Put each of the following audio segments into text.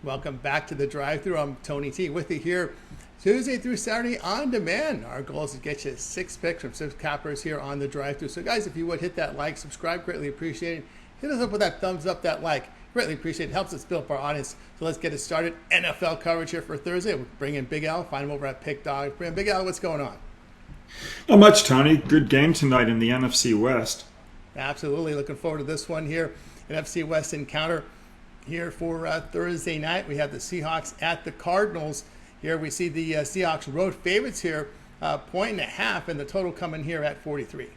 Welcome back to the Drive Thru. I'm Tony T with you here Tuesday through Saturday on demand. Our goal is to get you 6 picks from 6 cappers here on the Drive Thru. So guys, if you would hit that like, subscribe, greatly appreciate it. Hit us up with that thumbs up, that like, greatly appreciate it. Helps us build up our audience. So let's get it started. NFL coverage here for Thursday. We'll bring in Big Al, find him over at Pick Dog. Bring in Big Al, what's going on? Not much, Tony. Good game tonight in the NFC West. Absolutely. Looking forward to this one here. NFC West encounter here for Thursday night. We have the Seahawks at the Cardinals. Here we see the Seahawks road favorites here, 1.5, and the total coming here at 43.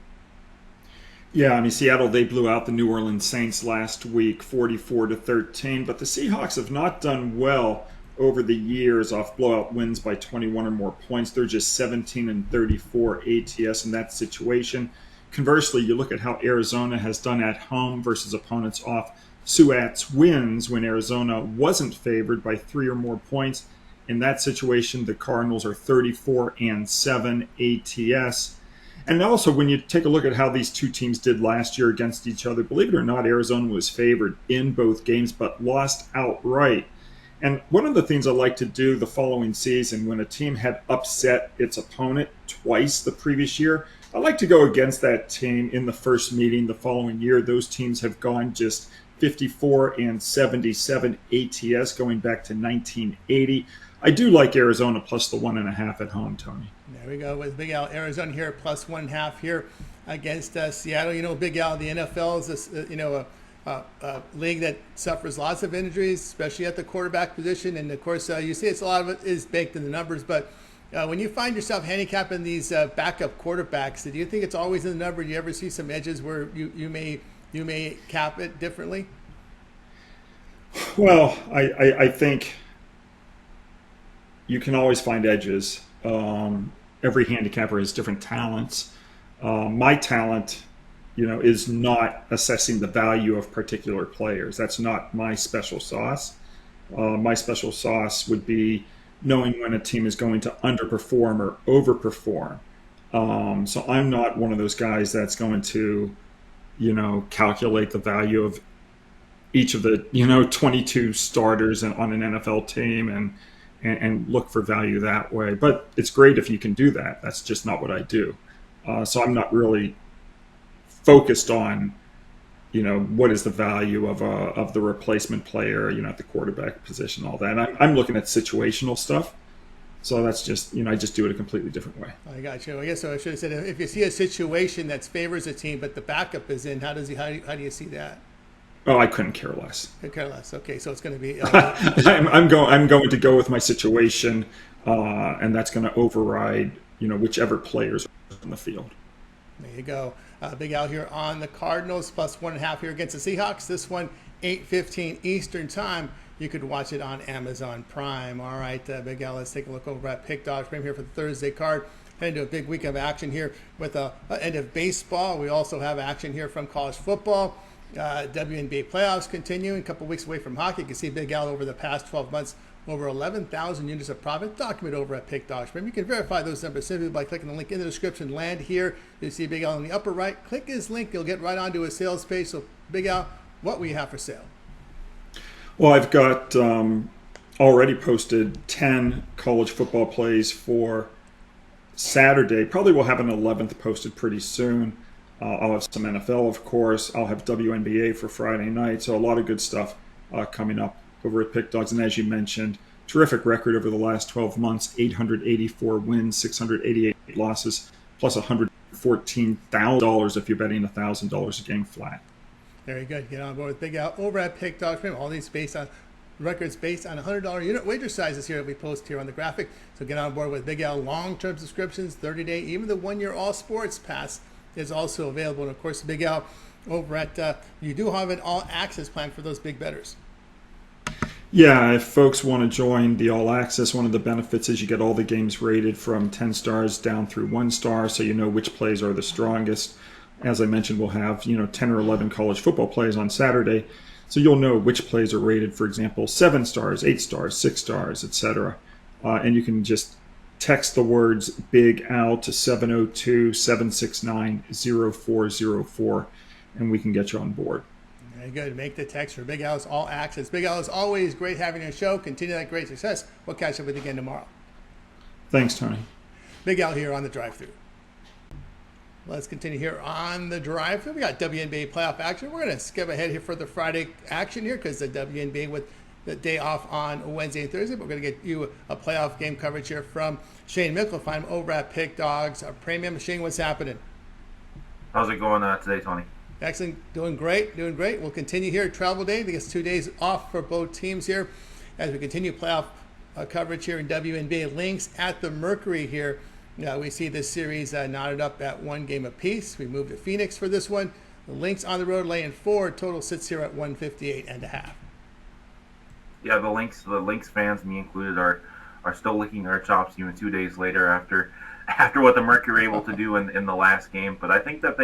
Yeah, I mean, Seattle, they blew out the New Orleans Saints last week, 44-13. But the Seahawks have not done well over the years off blowout wins by 21 or more points. They're just 17-34 ATS in that situation. Conversely, you look at how Arizona has done at home versus opponents off Suat's wins when Arizona wasn't favored by 3 or more points. In that situation, the Cardinals are 34-7 ATS. And also, when you take a look at how these two teams did last year against each other, believe it or not, Arizona was favored in both games but lost outright. And one of the things I like to do the following season, when a team had upset its opponent twice the previous year, I like to go against that team in the first meeting the following year. Those teams have gone just 54-77 ATS going back to 1980. I do like Arizona plus the 1.5 at home, Tony. There we go with Big Al. Arizona here plus 1.5 here against Seattle. You know, Big Al, the NFL is this, a league that suffers lots of injuries, especially at the quarterback position. And of course, you see it's a lot of it is baked in the numbers. But when you find yourself handicapping these backup quarterbacks, do you think it's always in the number? Do you ever see some edges where you may cap it differently? Well, I think you can always find edges. Every handicapper has different talents. My talent, is not assessing the value of particular players. That's not my special sauce. My special sauce would be knowing when a team is going to underperform or overperform. So I'm not one of those guys that's going to, calculate the value of each of the, 22 starters on an NFL team and look for value that way. But it's great if you can do that. That's just not what I do. So I'm not really focused on, what is the value of the replacement player, at the quarterback position, all that. And I'm looking at situational stuff. So that's just, I just do it a completely different way. I got you. I guess I should have said, if you see a situation that favors a team, but the backup is in, how do you see that? Oh, I couldn't care less. Could care less. Okay, so it's going to be. I'm going to go with my situation, and that's going to override, whichever players are on the field. There you go. Big Al here on the Cardinals plus 1.5 here against the Seahawks. This one 8:15 Eastern time. You could watch it on Amazon Prime. All right, Big Al, let's take a look over at Pick Dog Prime here for the Thursday card. Heading to a big week of action here with the end of baseball. We also have action here from college football. WNBA playoffs continuing. A couple weeks away from hockey. You can see Big Al over the past 12 months, over 11,000 units of profit. Document over at Pick Dog Prime. You can verify those numbers simply by clicking the link in the description. Land here. You see Big Al in the upper right. Click his link. You'll get right onto his sales page. So, Big Al, what we have for sale? Well, I've got already posted 10 college football plays for Saturday. Probably will have an 11th posted pretty soon. I'll have some NFL, of course. I'll have WNBA for Friday night. So a lot of good stuff coming up over at Pick Dogs. And as you mentioned, terrific record over the last 12 months, 884 wins, 688 losses, plus $114,000 if you're betting $1,000 a game flat. Very good. Get on board with Big Al over at Pick Dog Prime. All these records based on $100 unit wager sizes here that we post here on the graphic. So get on board with Big Al. Long-term subscriptions, 30-day, even the 1-year all sports pass is also available. And of course, Big Al over at you do have an all access plan for those big bettors. Yeah, if folks want to join the all access, one of the benefits is you get all the games rated from 10 stars down through 1 star, so you know which plays are the strongest. As I mentioned, we'll have 10 or 11 college football plays on Saturday, so you'll know which plays are rated, for example, 7 stars, 8 stars, 6 stars, etc. And you can just text the words Big Al to 702-769-0404, and we can get you on board. Very good. Make the text for Big Al's All Access. Big Al, is always great having your show. Continue that great success. We'll catch up with you again tomorrow. Thanks, Tony. Big Al here on the Drive Thru. Let's continue here on the Drive Thru. We got WNBA playoff action. We're going to skip ahead here for the Friday action here because the WNBA with the day off on Wednesday and Thursday. But we're going to get you a playoff game coverage here from Shane Mickle. Find him over at Pick Dogs Premium. Shane, what's happening? How's it going today, Tony? Excellent. Doing great. We'll continue here. Travel day. I think it's 2 days off for both teams here as we continue playoff coverage here in WNBA. Links at the Mercury here. We see this series knotted up at 1 game apiece. We moved to Phoenix for this one. The Lynx on the road laying 4. Total sits here at 158.5. Yeah, the Lynx fans, me included, are still licking their chops even 2 days later after what the Mercury were able to do in the last game. But I think that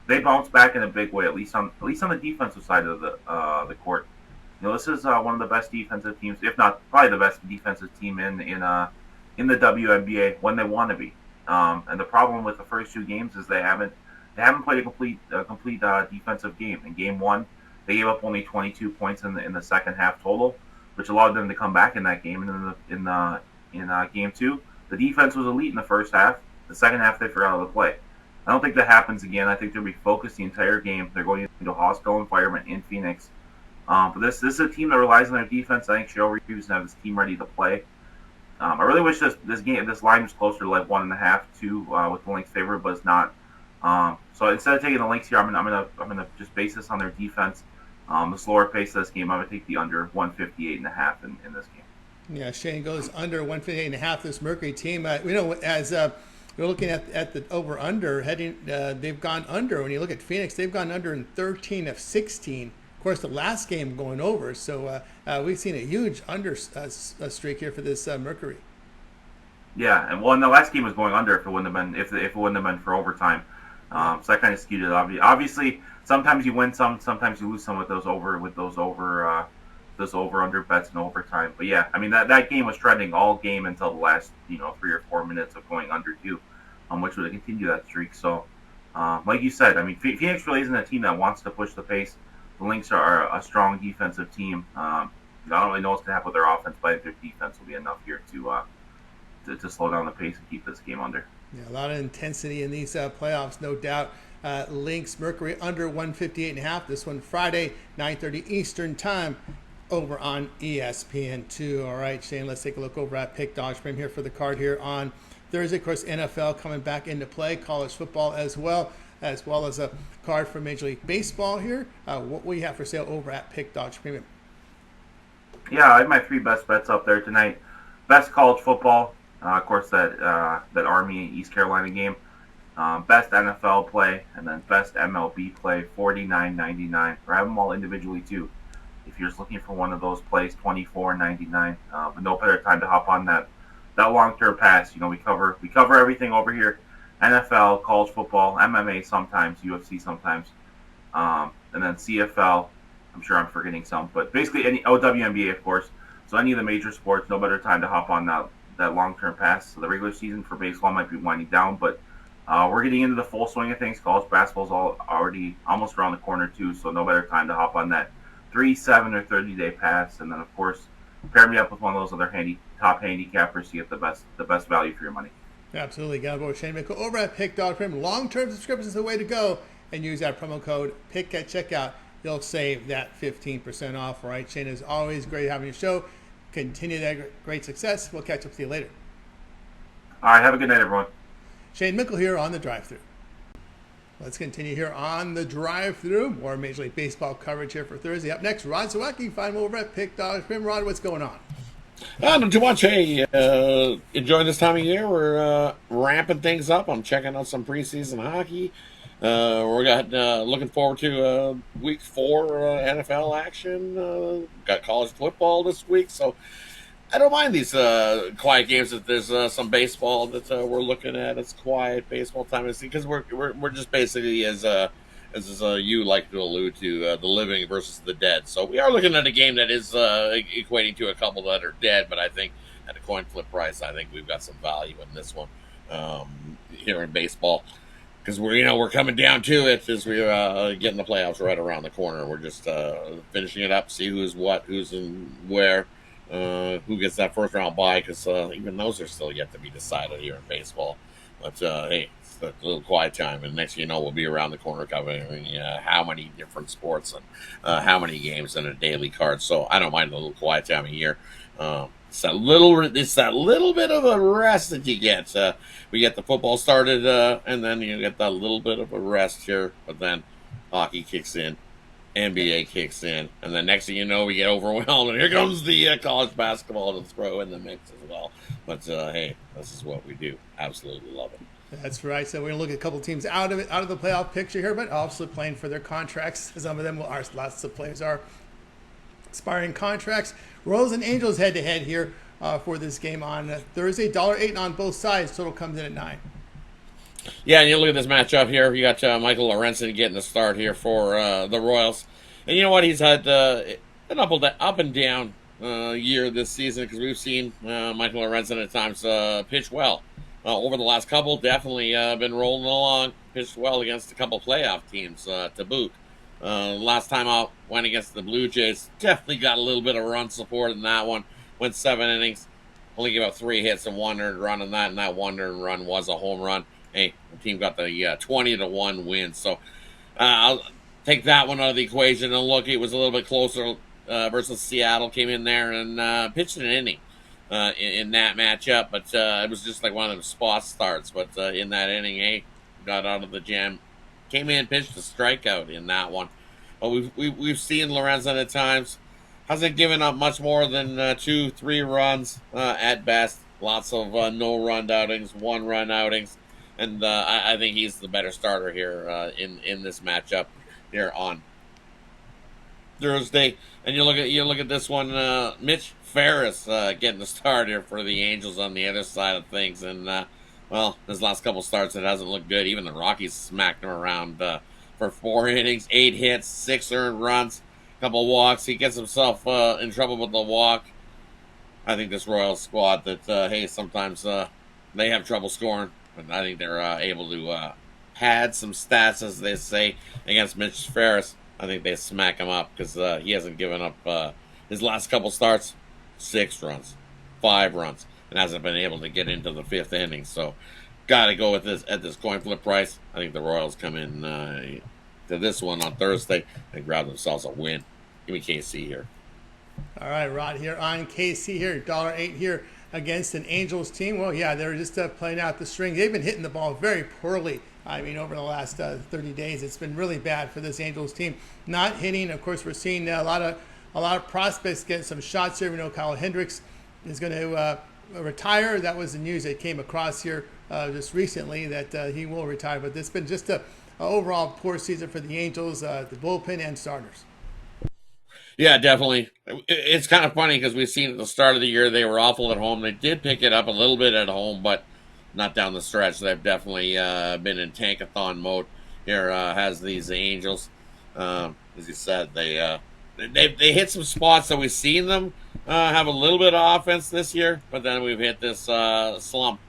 they bounced back in a big way, at least on the defensive side of the court. This is one of the best defensive teams, if not probably the best defensive team in the WNBA when they want to be. And the problem with the first 2 games is they haven't played a complete defensive game. In game 1, they gave up only 22 points in the second half total, which allowed them to come back in that game. And then in game 2, the defense was elite in the first half. The second half, they forgot how to play. I don't think that happens again. I think they'll be focused the entire game. They're going into a hostile environment in Phoenix. But this is a team that relies on their defense. I think Cheryl Reeves is going to have this team ready to play. I really wish this line was closer to like 1.5, 2 with the Lynx favorite, but it's not. So instead of taking the Lynx here, I'm gonna just base this on their defense. The slower pace of this game, I'm gonna take the under 158.5 in this game. Yeah, Shane goes under 158.5. This Mercury team, as we're looking at the over under heading, they've gone under. When you look at Phoenix, they've gone under in 13 of 16. Of course, the last game going over, so we've seen a huge under streak here for this Mercury. Yeah, and the last game was going under if it wouldn't have been for overtime. So that kind of skewed it. Obviously, sometimes you win some, sometimes you lose some with those over under bets in overtime. But yeah, I mean that game was trending all game until the last 3 or 4 minutes of going under 2, which would continue that streak. So, like you said, I mean Phoenix really isn't a team that wants to push the pace. The Lynx are a strong defensive team. I don't really know what's going to happen with their offense, but their defense will be enough here to slow down the pace and keep this game under. Yeah, a lot of intensity in these playoffs, no doubt. Lynx Mercury under 158.5. This one Friday, 9:30 Eastern Time, over on ESPN2. All right, Shane, let's take a look over at Pick Dogs Premium here for the card here on Thursday. Of course, NFL coming back into play, college football as well as a card for Major League Baseball here. What we have for sale over at Pick Dogs Premium? Yeah, I have my 3 best bets up there tonight. Best college football, of course, that Army East Carolina game. Best NFL play, and then best MLB play, $49.99. Or have them all individually too. If you're just looking for one of those plays, $24.99. But no better time to hop on that long-term pass. We cover everything over here. NFL, college football, MMA sometimes, UFC sometimes, and then CFL. I'm sure I'm forgetting some, but basically any WNBA, of course. So any of the major sports, no better time to hop on that long-term pass. So the regular season for baseball might be winding down, but we're getting into the full swing of things. College basketball's already almost around the corner too, so no better time to hop on that 3, 7, or 30-day pass, and then of course pair me up with one of those other top handicappers to get the best value for your money. Absolutely. Got to go with Shane Mickle over at Pick Dog Premium. Long-term subscriptions is the way to go, and use that promo code PICK at checkout. You'll save that 15% off. All right, Shane, is always great having your show. Continue that great success. We'll catch up with you later. All right, have a good night, everyone. Shane Mickle here on the Drive Thru. Let's continue here on the Drive Thru. More Major League Baseball coverage here for Thursday. Up next, Rod Zawacky. Find him over at Pick Dogs Premium. Rod, what's going on? Not too much. Hey, enjoying this time of year. We're ramping things up. I'm checking out some preseason hockey. Looking forward to week 4 NFL action. Got college football this week, so I don't mind these quiet games. If there's some baseball that we're looking at, it's quiet baseball time because we're just basically as you like to allude to, the living versus the dead. So we are looking at a game that is equating to a couple that are dead, but I think at a coin flip price, I think we've got some value in this one here in baseball. because we're coming down to it as we're getting the playoffs right around the corner. We're just finishing it up, see who's what, who's in where, who gets that first round bye, because even those are still yet to be decided here in baseball. But hey, it's a little quiet time, and next thing you know, we'll be around the corner covering how many different sports and how many games in a daily card. So I don't mind a little quiet time of year. It's that little bit of a rest that you get. We get the football started, and then you get that little bit of a rest here. But then hockey kicks in, NBA kicks in, and then next thing you know, we get overwhelmed, and here comes the college basketball to throw in the mix as well. But hey, this is what we do. Absolutely love it. That's right. So we're going to look at a couple teams out of the playoff picture here, but also playing for their contracts. Some of them are, lots of players are expiring contracts. Royals and Angels head to head here for this game on Thursday. $1.08 on both sides. Total comes in at 9. Yeah, and you look at this matchup here. You got Michael Lorenzen getting the start here for the Royals, and you know what? He's had an up and down year this season, because we've seen Michael Lorenzen at times pitch well. Over the last couple, definitely been rolling along, pitched well against a couple playoff teams to boot. Last time out, went against the Blue Jays, definitely got a little bit of run support in that one. Went 7 innings, only gave up 3 hits and 1 earned run on that, and that 1 earned run was a home run. Hey, the team got the 20-1 win, so I'll take that one out of the equation and look. It was a little bit closer versus Seattle. Came in there and pitched an inning in that matchup, but it was just like one of them spot starts. But in that inning, got out of the jam, came in, pitched a strikeout in that one. But we've seen Lorenzen at times hasn't given up much more than 2-3 runs at best. Lots of no-run outings, 1-run outings. And I think he's the better starter here in this matchup here on Thursday. And you look at this one, Mitch Ferris getting the start here for the Angels on the other side of things. And well, his last couple starts, it hasn't looked good. Even the Rockies smacked him around for 4 innings, 8 hits, 6 earned runs, a couple walks. He gets himself in trouble with the walk. I think this Royals squad that hey, sometimes they have trouble scoring. But I think they're able to pad some stats, as they say, against Mitch Ferris. I think they smack him up, because he hasn't given up his last couple starts, 6 runs, 5 runs, and hasn't been able to get into the 5th inning. So, got to go with this at this coin flip price. I think the Royals come in to this one on Thursday and grab themselves a win. Give me KC here. All right, Rod here on KC here, $1.08 here against an Angels team. Well, yeah, they're just playing out the string. They've been hitting the ball very poorly. I mean, over the last 30 days, it's been really bad for this Angels team. Not hitting. Of course, we're seeing a lot of prospects get some shots here. We know Kyle Hendricks is going to retire. That was the news that came across here just recently, that he will retire. But it's been just a overall poor season for the Angels, the bullpen and starters. Yeah, definitely. It's kind of funny, because we've seen at the start of the year they were awful at home. They did pick it up a little bit at home, but not down the stretch. They've definitely been in tankathon mode here. Has these Angels, as you said, they hit some spots that we've seen them have a little bit of offense this year, but then we've hit this slump,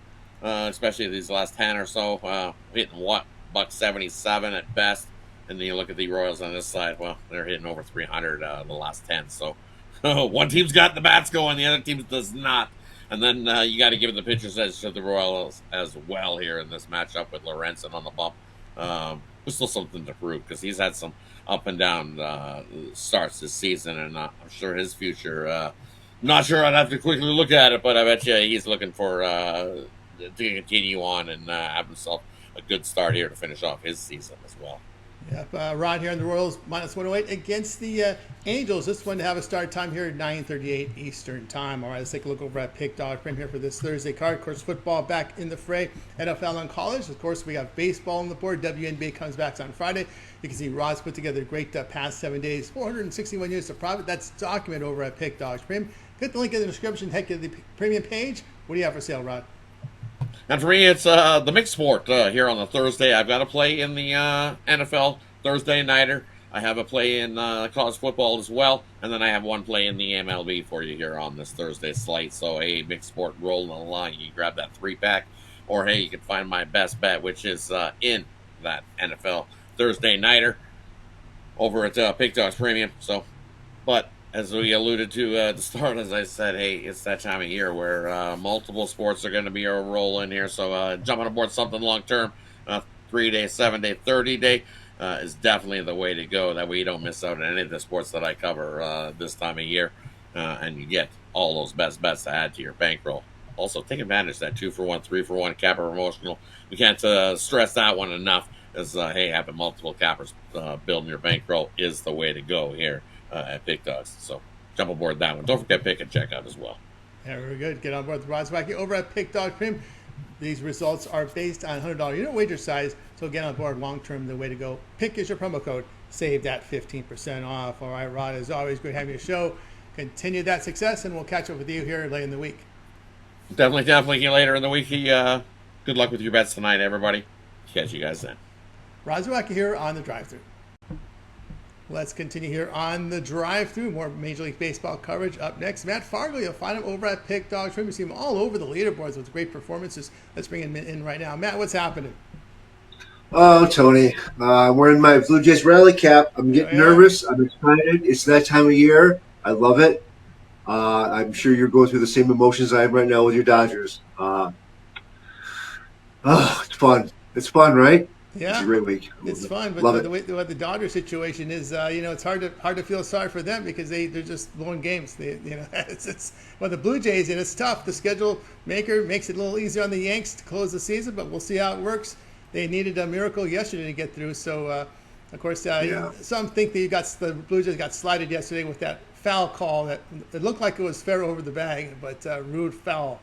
especially these last 10 or so, hitting $177 at best. And then you look at the Royals on this side. Well, they're hitting over 300 the last 10. So one team's got the bats going, the other team does not. And then you got to give it the pitcher's edge to the Royals as well here in this matchup with Lorenzen on the bump. There's still something to prove, because he's had some up and down starts this season, and I'm sure his future. Not sure. I'd have to quickly look at it, but I bet you he's looking for to continue on and have himself a good start here to finish off his season as well. Yep, Rod here on the Royals, minus 108 against the Angels. This one to have a start time here at 9:38 Eastern time. All right, let's take a look over at Pick Dog Prim here for this Thursday card. Of course, football back in the fray. NFL and college. Of course, we got baseball on the board. WNBA comes back on Friday. You can see Rod's put together a great past 7 days. 461 units of profit. That's documented over at Pick Dogs Prim. Get the link in the description. Head to the premium page. What do you have for sale, Rod? And for me, it's the mixed sport here on the Thursday. I've got a play in the NFL Thursday nighter. I have a play in college football as well. And then I have one play in the MLB for you here on this Thursday slate. So, hey, mixed sport rolling along. You grab that 3-pack. Or, hey, you can find my best bet, which is in that NFL Thursday nighter over at Pig Dogs Premium. So, but as we alluded to at the start, as I said, hey, it's that time of year where multiple sports are going to be a roll in here. So jumping aboard something long term, 3-day, 7-day, 30-day is definitely the way to go. That way you don't miss out on any of the sports that I cover this time of year, and you get all those best bets to add to your bankroll. Also, take advantage of that 2-for-1, 3-for-1 capper promotional. We can't stress that one enough. As hey, having multiple cappers building your bankroll is the way to go here at Big Dogs. So jump aboard that one. Don't forget pick and check out as well. Yeah, very good. Get on board with Zawacky over at Pick Dog Premium. These results are based on $100 unit wager size, so get on board long term. The way to go. Pick is your promo code. Save that 15% off. All right, Rod. As always, great having you show. Continue that success, and we'll catch up with you here later in the week. Definitely later in the week. Good luck with your bets tonight, everybody. Catch you guys then. Rod Zawacky here on the Drive Thru. Let's continue here on the Drive Thru. More Major League Baseball coverage up next. Matt Fargo, you'll find him over at Pick Dog Trim. You see him all over the leaderboards with great performances. Let's bring him in right now. Matt, what's happening? Oh, Tony, I'm wearing my Blue Jays rally cap. I'm getting nervous. I'm excited. It's that time of year. I love it. I'm sure you're going through the same emotions I am right now with your Dodgers. It's fun. It's fun, right? Yeah, it's a great week. It's fun, but the way the Dodger situation is, it's hard to feel sorry for them because they're just blowing games. It's the Blue Jays, and it's tough. The schedule maker makes it a little easier on the Yanks to close the season, but we'll see how it works. They needed a miracle yesterday to get through, so of course, some think that the Blue Jays got slided yesterday with that foul call that it looked like it was fair over the bag, but rude foul.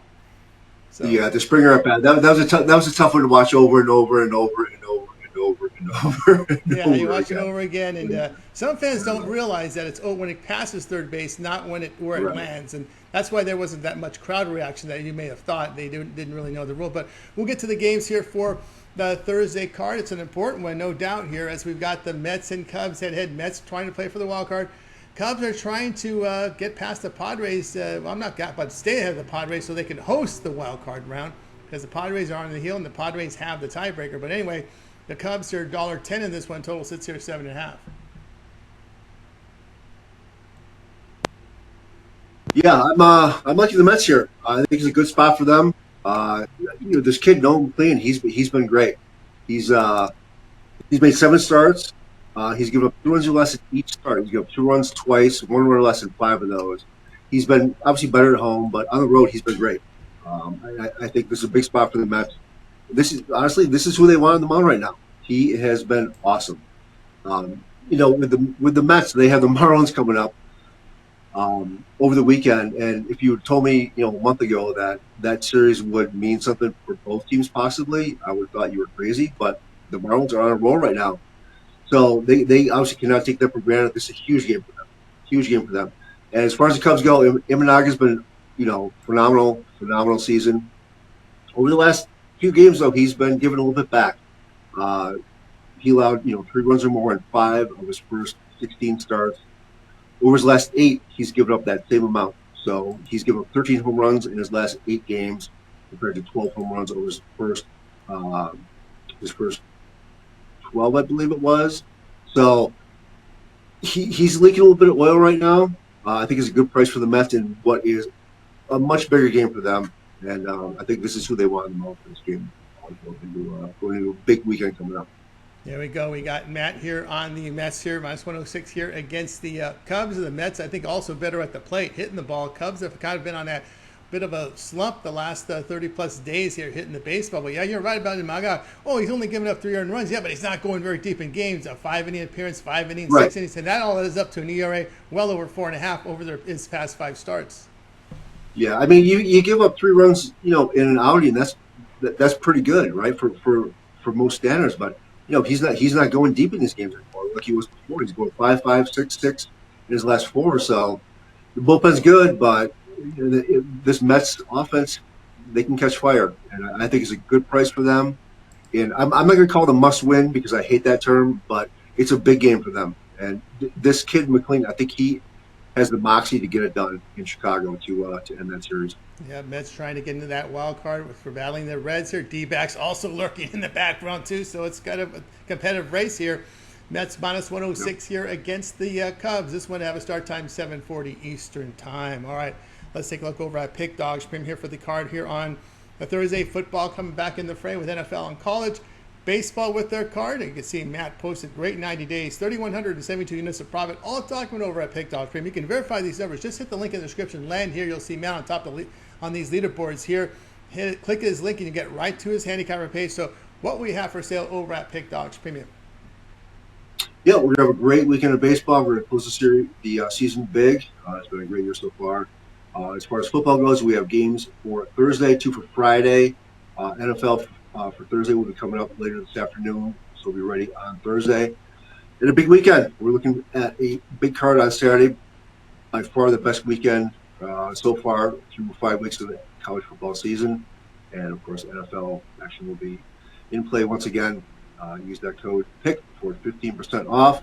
So, yeah, the Springer at bat. That was a tough one to watch over and over and over and over and over and over. And yeah, over you watch again. it over again, and some fans don't realize that it's when it passes third base, not where it lands, and that's why there wasn't that much crowd reaction that you may have thought. They didn't really know the rule, but we'll get to the games here for the Thursday card. It's an important one, no doubt, here, as we've got the Mets and Cubs head-to-head. Mets trying to play for the wild card. Cubs are trying to get past the Padres. But stay ahead of the Padres so they can host the wild card round because the Padres are on the heel and the Padres have the tiebreaker. But anyway, the Cubs are $1.10 in this one. Total sits here 7.5. Yeah, I'm liking the Mets here. I think it's a good spot for them. This kid Nolan McLean, he's been great. He's made 7 starts. He's given up 2 runs or less in each start. He's given up 2 runs twice, 1 run or less in 5 of those. He's been obviously better at home, but on the road he's been great. I think this is a big spot for the Mets. This is who they want on the mound right now. He has been awesome. With the Mets, they have the Marlins coming up over the weekend, and if you had told me a month ago that series would mean something for both teams possibly, I would have thought you were crazy. But the Marlins are on a roll right now. So they obviously cannot take that for granted. This is a huge game for them. Huge game for them. And as far as the Cubs go, Imanaga's been, phenomenal season. Over the last few games, though, he's been given a little bit back. He allowed, 3 runs or more in 5 of his first 16 starts. Over his last 8, he's given up that same amount. So he's given up 13 home runs in his last 8 games compared to 12 home runs over his first 12, I believe it was. So he's leaking a little bit of oil right now. I think it's a good price for the Mets in what is a much bigger game for them. And I think this is who they want the most for this game. Going into a big weekend coming up. There we go. We got Matt here on the Mets here, minus 106 here against the Cubs. The Mets, I think, also better at the plate, hitting the ball. Cubs have kind of been on that bit of a slump the last 30-plus days here hitting the baseball. But, yeah, you're right about Imannaga. Oh, he's only given up 3 earned runs. Yeah, but he's not going very deep in games. A 5-inning appearance, 5 innings, right. 6 innings. And that all adds up to an ERA well over 4.5 over his past 5 starts. Yeah, I mean, you give up 3 runs, in an outing. That's pretty good, right, for most standards. But he's not going deep in these games anymore like he was before. He's going 5-5, 6-6 in his last 4. So the bullpen's good, but this Mets offense, they can catch fire, and I think it's a good price for them. And I'm not going to call it a must-win because I hate that term, but it's a big game for them. And this kid McLean, I think has the moxie to get it done in Chicago to end that series. Yeah, Mets trying to get into that wild card for battling the Reds here. D-backs also lurking in the background too, so it's kind of a competitive race here. Mets minus 106 here against the Cubs. This one have a start time 7:40 Eastern time. All right, let's take a look over at Pick Dogs Premium here for the card here on a Thursday. Football coming back in the frame with NFL and college. Baseball with their card. You can see Matt posted great 90 days, 3,172 units of profit. All document over at Pick Dogs Premium. You can verify these numbers. Just hit the link in the description. Land here. You'll see Matt on top of on these leaderboards here. Click his link and you get right to his handicapper page. So what we have for sale over at Pick Dogs Premium. Yeah, we're gonna have a great weekend of baseball. We're gonna close the season big. It's been a great year so far. As far as football goes, we have games for Thursday, 2 for Friday. NFL for Thursday will be coming up later this afternoon, so we'll be ready on Thursday. And a big weekend. We're looking at a big card on Saturday. By far the best weekend so far through 5 weeks of the college football season. And of course, NFL action will be in play once again. Use that code PICK for 15% off.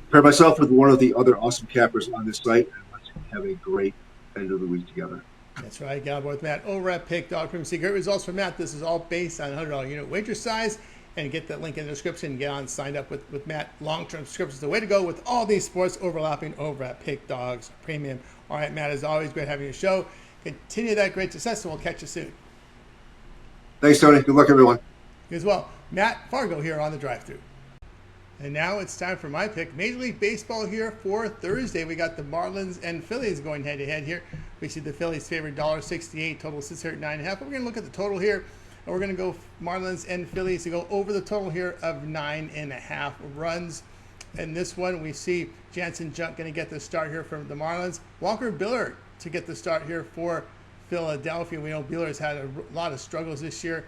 Pair myself with one of the other awesome cappers on this site, and let's have a great end of the week together. That's right. Got aboard with Matt over at Pick Dog Premium. See great results from Matt. This is all based on $100 unit wager size. And get that link in the description and get on signed up with Matt. Long-term subscriptions. The way to go with all these sports overlapping over at Pick Dogs Premium. All right, Matt, as always, great having you show. Continue that great success, and we'll catch you soon. Thanks, Tony. Good luck, everyone. You as well. Matt Fargo here on the Drive Thru. And now it's time for my pick. Major League Baseball here for Thursday. We got the Marlins and Phillies going head-to-head here. We see the Phillies favored $1.68. Total sits here at 9.5. We're going to look at the total here. And we're going to go Marlins and Phillies to go over the total here of 9.5 runs. And this one, we see Jansen Junk going to get the start here from the Marlins. Walker Buehler to get the start here for Philadelphia. We know Buehler's had a lot of struggles this year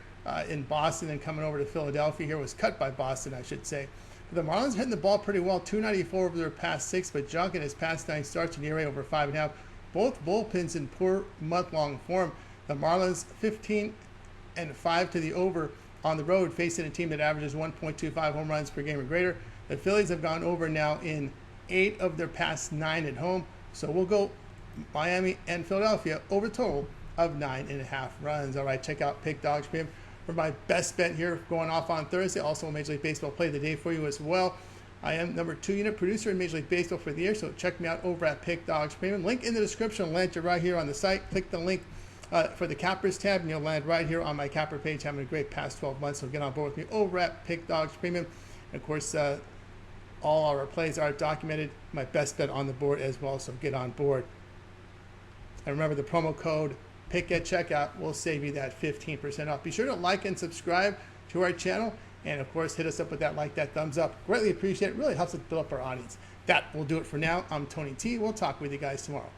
in Boston, and coming over to Philadelphia here was cut by Boston, I should say. The Marlins hitting the ball pretty well, 294 over their past 6, but Junk in his past 9 starts in ERA over 5.5. Both bullpens in poor month-long form. The Marlins 15-5 to the over on the road, facing a team that averages 1.25 home runs per game or greater. The Phillies have gone over now in 8 of their past 9 at home. So we'll go Miami and Philadelphia over total of 9.5 runs. All right, check out Pick Dogs Premium for my best bet here going off on Thursday. Also, Major League Baseball play of the day for you as well. I am number 2 unit producer in Major League Baseball for the year, so check me out over at Pick Dogs Premium. Link in the description, land you right here on the site. Click the link for the Cappers tab, and you'll land right here on my Capper page. Having a great past 12 months, so get on board with me over at Pick Dogs Premium. And of course, all our plays are documented. My best bet on the board as well, so get on board. And remember, the promo code PICK at checkout will save you that 15% off. Be sure to like and subscribe to our channel. And of course, hit us up with that thumbs up. Greatly appreciate it. Really helps us build up our audience. That will do it for now. I'm Tony T. We'll talk with you guys tomorrow.